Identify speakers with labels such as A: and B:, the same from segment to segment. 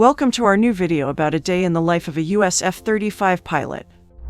A: Welcome to our new video about a day in the life of a US F-35 pilot.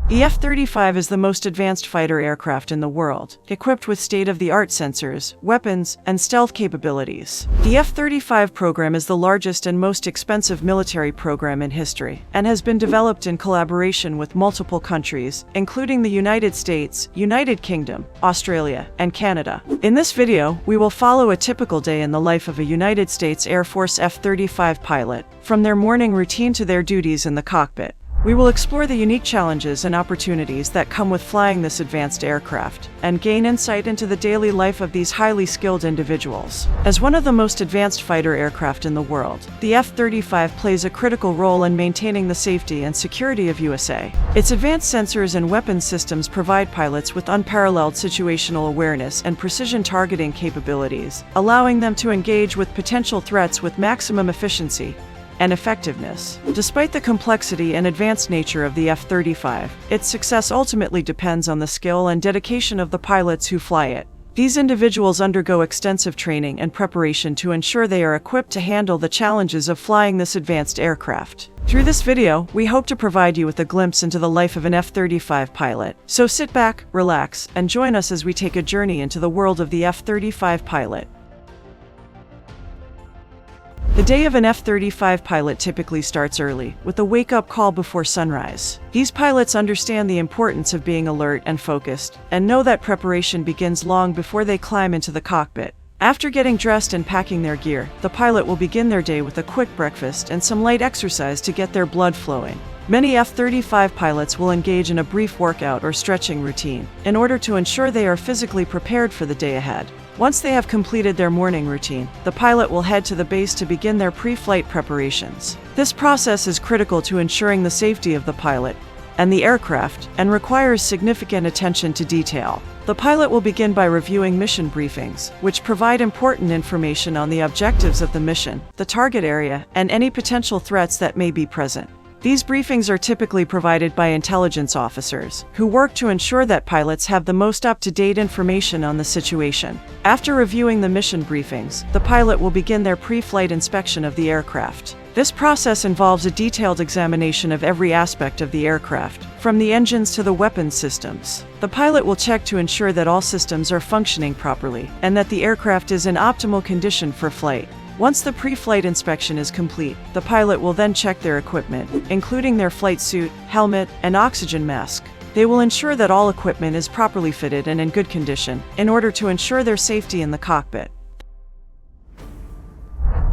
A: The F-35 is the most advanced fighter aircraft in the world, equipped with state-of-the-art sensors, weapons, and stealth capabilities. The F-35 program is the largest and most expensive military program in history, and has been developed in collaboration with multiple countries, including the United States, United Kingdom, Australia, and Canada. In this video, we will follow a typical day in the life of a United States Air Force F-35 pilot, from their morning routine to their duties in the cockpit. We will explore the unique challenges and opportunities that come with flying this advanced aircraft, and gain insight into the daily life of these highly skilled individuals. As one of the most advanced fighter aircraft in the world, the F-35 plays a critical role in maintaining the safety and security of USA. Its advanced sensors and weapons systems provide pilots with unparalleled situational awareness and precision targeting capabilities, allowing them to engage with potential threats with maximum efficiency and effectiveness. Despite the complexity and advanced nature of the F-35, its success ultimately depends on the skill and dedication of the pilots who fly it. These individuals undergo extensive training and preparation to ensure they are equipped to handle the challenges of flying this advanced aircraft. Through this video, we hope to provide you with a glimpse into the life of an F-35 pilot. So sit back, relax, and join us as we take a journey into the world of the F-35 pilot. The day of an F-35 pilot typically starts early, with a wake-up call before sunrise. These pilots understand the importance of being alert and focused, and know that preparation begins long before they climb into the cockpit. After getting dressed and packing their gear, the pilot will begin their day with a quick breakfast and some light exercise to get their blood flowing. Many F-35 pilots will engage in a brief workout or stretching routine, in order to ensure they are physically prepared for the day ahead. Once they have completed their morning routine, the pilot will head to the base to begin their pre-flight preparations. This process is critical to ensuring the safety of the pilot and the aircraft, and requires significant attention to detail. The pilot will begin by reviewing mission briefings, which provide important information on the objectives of the mission, the target area, and any potential threats that may be present. These briefings are typically provided by intelligence officers, who work to ensure that pilots have the most up-to-date information on the situation. After reviewing the mission briefings, the pilot will begin their pre-flight inspection of the aircraft. This process involves a detailed examination of every aspect of the aircraft, from the engines to the weapons systems. The pilot will check to ensure that all systems are functioning properly, and that the aircraft is in optimal condition for flight. Once the pre-flight inspection is complete, the pilot will then check their equipment, including their flight suit, helmet, and oxygen mask. They will ensure that all equipment is properly fitted and in good condition, in order to ensure their safety in the cockpit.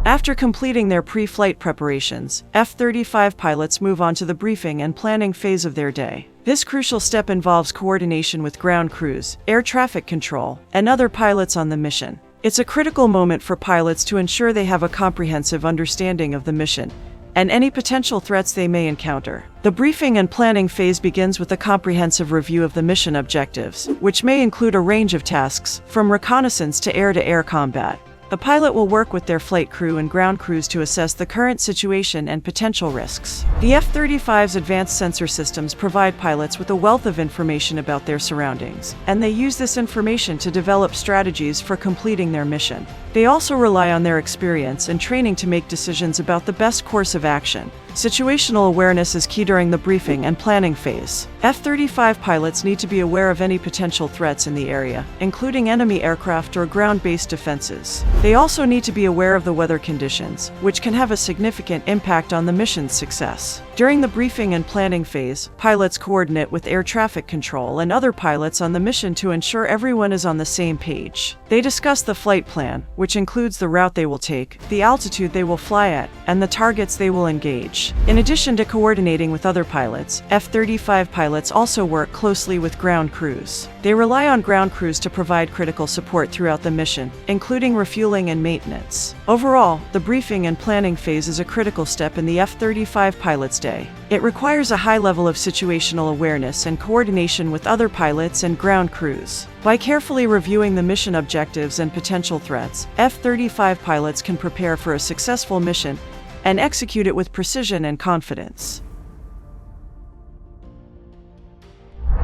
A: After completing their pre-flight preparations, F-35 pilots move on to the briefing and planning phase of their day. This crucial step involves coordination with ground crews, air traffic control, and other pilots on the mission. It's a critical moment for pilots to ensure they have a comprehensive understanding of the mission and any potential threats they may encounter. The briefing and planning phase begins with a comprehensive review of the mission objectives, which may include a range of tasks, from reconnaissance to air-to-air combat. The pilot will work with their flight crew and ground crews to assess the current situation and potential risks. The F-35's advanced sensor systems provide pilots with a wealth of information about their surroundings, and they use this information to develop strategies for completing their mission. They also rely on their experience and training to make decisions about the best course of action. Situational awareness is key during the briefing and planning phase. F-35 pilots need to be aware of any potential threats in the area, including enemy aircraft or ground-based defenses. They also need to be aware of the weather conditions, which can have a significant impact on the mission's success. During the briefing and planning phase, pilots coordinate with air traffic control and other pilots on the mission to ensure everyone is on the same page. They discuss the flight plan, which includes the route they will take, the altitude they will fly at, and the targets they will engage. In addition to coordinating with other pilots, F-35 pilots also work closely with ground crews. They rely on ground crews to provide critical support throughout the mission, including refueling and maintenance. Overall, the briefing and planning phase is a critical step in the F-35 pilot's day. It requires a high level of situational awareness and coordination with other pilots and ground crews. By carefully reviewing the mission objectives and potential threats, F-35 pilots can prepare for a successful mission and execute it with precision and confidence.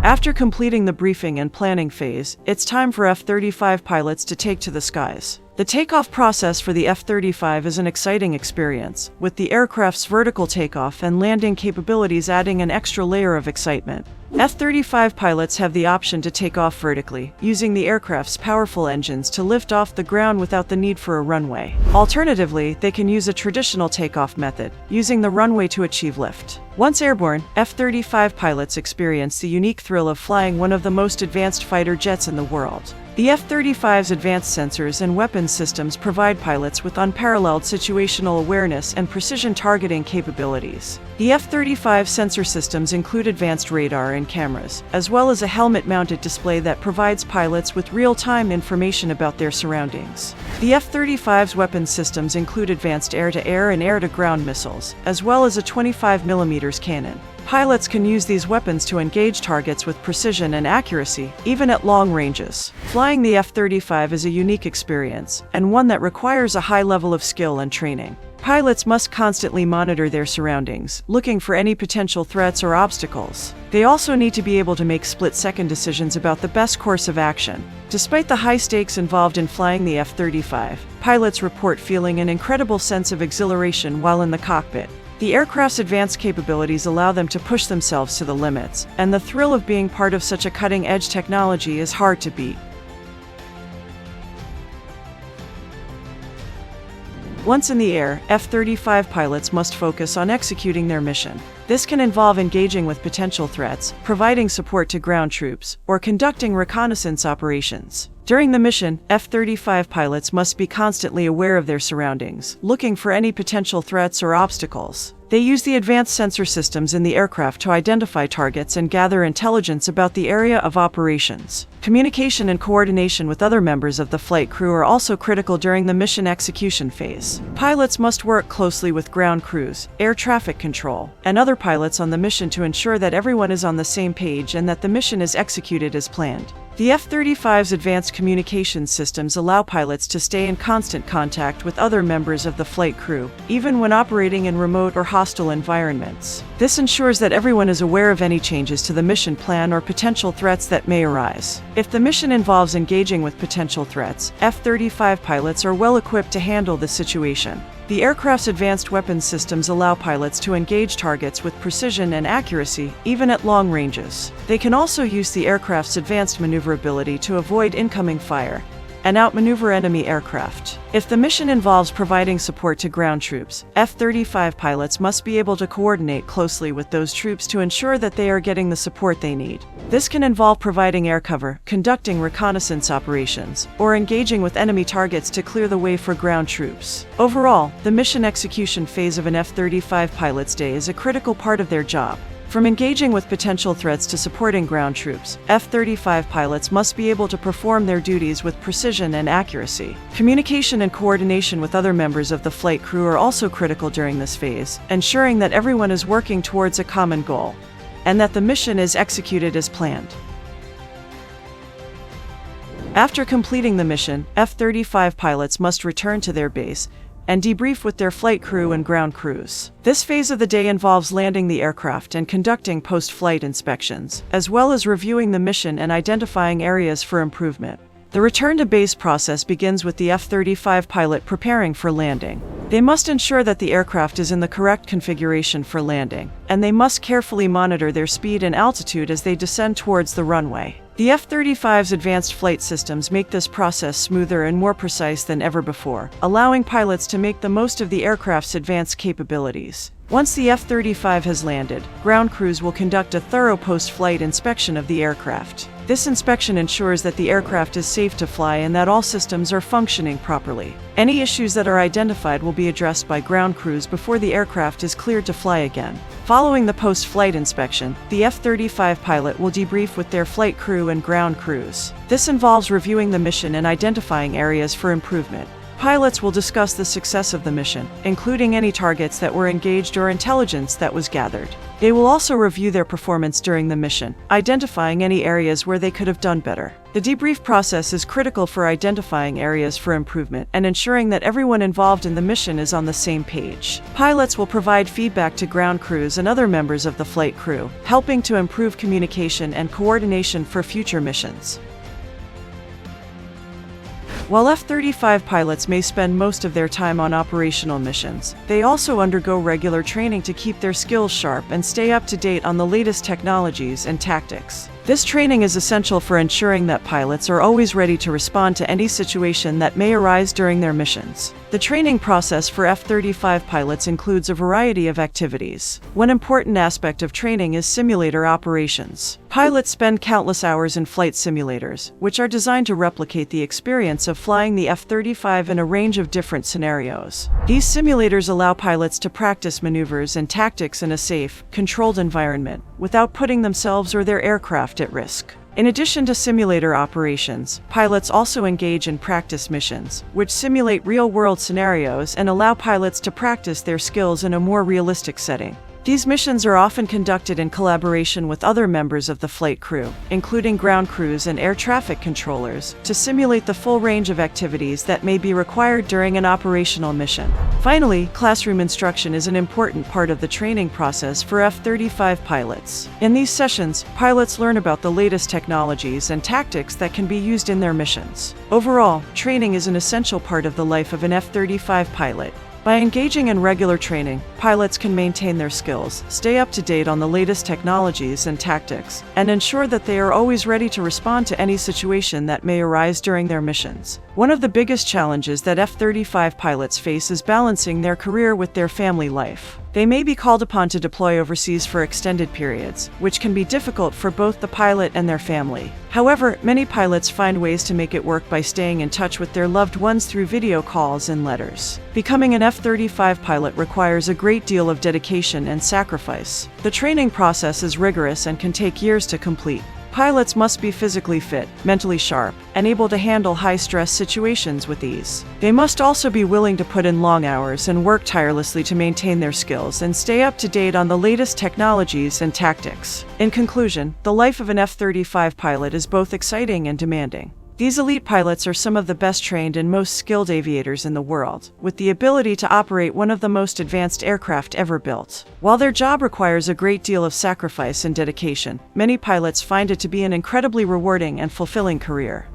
A: After completing the briefing and planning phase, it's time for F-35 pilots to take to the skies. The takeoff process for the F-35 is an exciting experience, with the aircraft's vertical takeoff and landing capabilities adding an extra layer of excitement. F-35 pilots have the option to take off vertically, using the aircraft's powerful engines to lift off the ground without the need for a runway. Alternatively, they can use a traditional takeoff method, using the runway to achieve lift. Once airborne, F-35 pilots experience the unique thrill of flying one of the most advanced fighter jets in the world. The F-35's advanced sensors and weapons systems provide pilots with unparalleled situational awareness and precision targeting capabilities. The F-35 sensor systems include advanced radar and cameras, as well as a helmet-mounted display that provides pilots with real-time information about their surroundings. The F-35's weapons systems include advanced air-to-air and air-to-ground missiles, as well as a 25mm cannon. Pilots can use these weapons to engage targets with precision and accuracy, even at long ranges. Flying the F-35 is a unique experience, and one that requires a high level of skill and training. Pilots must constantly monitor their surroundings, looking for any potential threats or obstacles. They also need to be able to make split-second decisions about the best course of action. Despite the high stakes involved in flying the F-35, pilots report feeling an incredible sense of exhilaration while in the cockpit. The aircraft's advanced capabilities allow them to push themselves to the limits, and the thrill of being part of such a cutting-edge technology is hard to beat. Once in the air, F-35 pilots must focus on executing their mission. This can involve engaging with potential threats, providing support to ground troops, or conducting reconnaissance operations. During the mission, F-35 pilots must be constantly aware of their surroundings, looking for any potential threats or obstacles. They use the advanced sensor systems in the aircraft to identify targets and gather intelligence about the area of operations. Communication and coordination with other members of the flight crew are also critical during the mission execution phase. Pilots must work closely with ground crews, air traffic control, and other pilots on the mission to ensure that everyone is on the same page and that the mission is executed as planned. The F-35's advanced communication systems allow pilots to stay in constant contact with other members of the flight crew, even when operating in remote or hostile environments. This ensures that everyone is aware of any changes to the mission plan or potential threats that may arise. If the mission involves engaging with potential threats, F-35 pilots are well equipped to handle the situation. The aircraft's advanced weapons systems allow pilots to engage targets with precision and accuracy, even at long ranges. They can also use the aircraft's advanced maneuverability to avoid incoming fire and outmaneuver enemy aircraft. If the mission involves providing support to ground troops, F-35 pilots must be able to coordinate closely with those troops to ensure that they are getting the support they need. This can involve providing air cover, conducting reconnaissance operations, or engaging with enemy targets to clear the way for ground troops. Overall, the mission execution phase of an F-35 pilot's day is a critical part of their job. From engaging with potential threats to supporting ground troops, F-35 pilots must be able to perform their duties with precision and accuracy. Communication and coordination with other members of the flight crew are also critical during this phase, ensuring that everyone is working towards a common goal and that the mission is executed as planned. After completing the mission, F-35 pilots must return to their base and debrief with their flight crew and ground crews. This phase of the day involves landing the aircraft and conducting post-flight inspections, as well as reviewing the mission and identifying areas for improvement. The return-to-base process begins with the F-35 pilot preparing for landing. They must ensure that the aircraft is in the correct configuration for landing, and they must carefully monitor their speed and altitude as they descend towards the runway. The F-35's advanced flight systems make this process smoother and more precise than ever before, allowing pilots to make the most of the aircraft's advanced capabilities. Once the F-35 has landed, ground crews will conduct a thorough post-flight inspection of the aircraft. This inspection ensures that the aircraft is safe to fly and that all systems are functioning properly. Any issues that are identified will be addressed by ground crews before the aircraft is cleared to fly again. Following the post-flight inspection, the F-35 pilot will debrief with their flight crew and ground crews. This involves reviewing the mission and identifying areas for improvement. Pilots will discuss the success of the mission, including any targets that were engaged or intelligence that was gathered. They will also review their performance during the mission, identifying any areas where they could have done better. The debrief process is critical for identifying areas for improvement and ensuring that everyone involved in the mission is on the same page. Pilots will provide feedback to ground crews and other members of the flight crew, helping to improve communication and coordination for future missions. While F-35 pilots may spend most of their time on operational missions, they also undergo regular training to keep their skills sharp and stay up to date on the latest technologies and tactics. This training is essential for ensuring that pilots are always ready to respond to any situation that may arise during their missions. The training process for F-35 pilots includes a variety of activities. One important aspect of training is simulator operations. Pilots spend countless hours in flight simulators, which are designed to replicate the experience of flying the F-35 in a range of different scenarios. These simulators allow pilots to practice maneuvers and tactics in a safe, controlled environment, without putting themselves or their aircraft at risk. In addition to simulator operations, pilots also engage in practice missions, which simulate real-world scenarios and allow pilots to practice their skills in a more realistic setting. These missions are often conducted in collaboration with other members of the flight crew, including ground crews and air traffic controllers, to simulate the full range of activities that may be required during an operational mission. Finally, classroom instruction is an important part of the training process for F-35 pilots. In these sessions, pilots learn about the latest technologies and tactics that can be used in their missions. Overall, training is an essential part of the life of an F-35 pilot. By engaging in regular training, pilots can maintain their skills, stay up to date on the latest technologies and tactics, and ensure that they are always ready to respond to any situation that may arise during their missions. One of the biggest challenges that F-35 pilots face is balancing their career with their family life. They may be called upon to deploy overseas for extended periods, which can be difficult for both the pilot and their family. However, many pilots find ways to make it work by staying in touch with their loved ones through video calls and letters. Becoming an F-35 pilot requires a great deal of dedication and sacrifice. The training process is rigorous and can take years to complete. Pilots must be physically fit, mentally sharp, and able to handle high-stress situations with ease. They must also be willing to put in long hours and work tirelessly to maintain their skills and stay up to date on the latest technologies and tactics. In conclusion, the life of an F-35 pilot is both exciting and demanding. These elite pilots are some of the best trained and most skilled aviators in the world, with the ability to operate one of the most advanced aircraft ever built. While their job requires a great deal of sacrifice and dedication, many pilots find it to be an incredibly rewarding and fulfilling career.